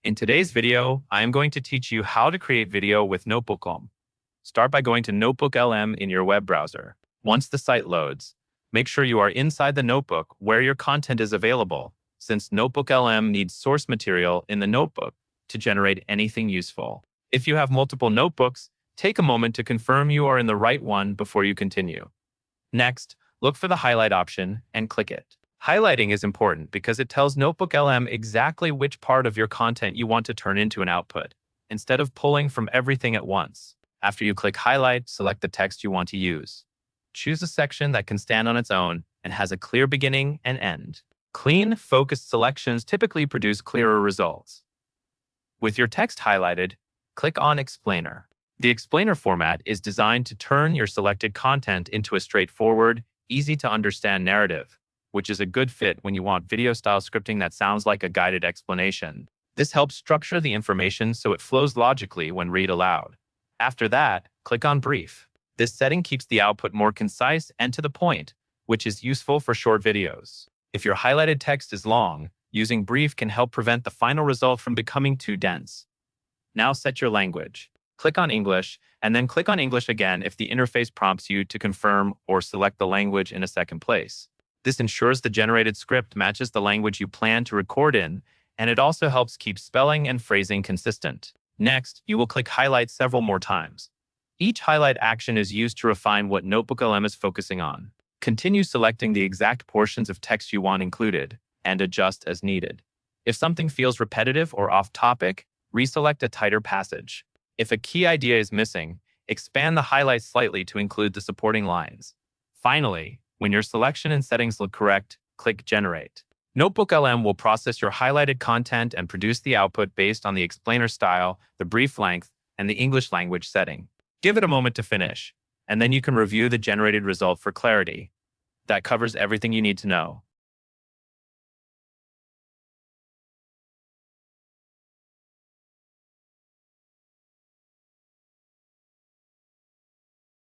In today's video, I am going to teach you how to create video with Notebooklm. Start by going to Notebooklm in your web browser. Once the site loads, make sure you are inside the notebook where your content is available, since Notebooklm needs source material in the notebook to generate anything useful. If you have multiple notebooks, take a moment to confirm you are in the right one before you continue. Next, look for the highlight option and click it. Highlighting is important because it tells Notebooklm exactly which part of your content you want to turn into an output, instead of pulling from everything at once. After you click Highlight, select the text you want to use. Choose a section that can stand on its own and has a clear beginning and end. Clean, focused selections typically produce clearer results. With your text highlighted, click on Explainer. The Explainer format is designed to turn your selected content into a straightforward, easy-to-understand narrative, which is a good fit when you want video-style scripting that sounds like a guided explanation. This helps structure the information so it flows logically when read aloud. After that, click on Brief. This setting keeps the output more concise and to the point, which is useful for short videos. If your highlighted text is long, using Brief can help prevent the final result from becoming too dense. Now set your language. Click on English, and then click on English again if the interface prompts you to confirm or select the language in a second place. This ensures the generated script matches the language you plan to record in, and it also helps keep spelling and phrasing consistent. Next, you will click Highlight several more times. Each highlight action is used to refine what Notebooklm is focusing on. Continue selecting the exact portions of text you want included, and adjust as needed. If something feels repetitive or off-topic, reselect a tighter passage. If a key idea is missing, expand the highlight slightly to include the supporting lines. Finally, when your selection and settings look correct, click Generate. Notebooklm will process your highlighted content and produce the output based on the explainer style, the brief length, and the English language setting. Give it a moment to finish, and then you can review the generated result for clarity. That covers everything you need to know.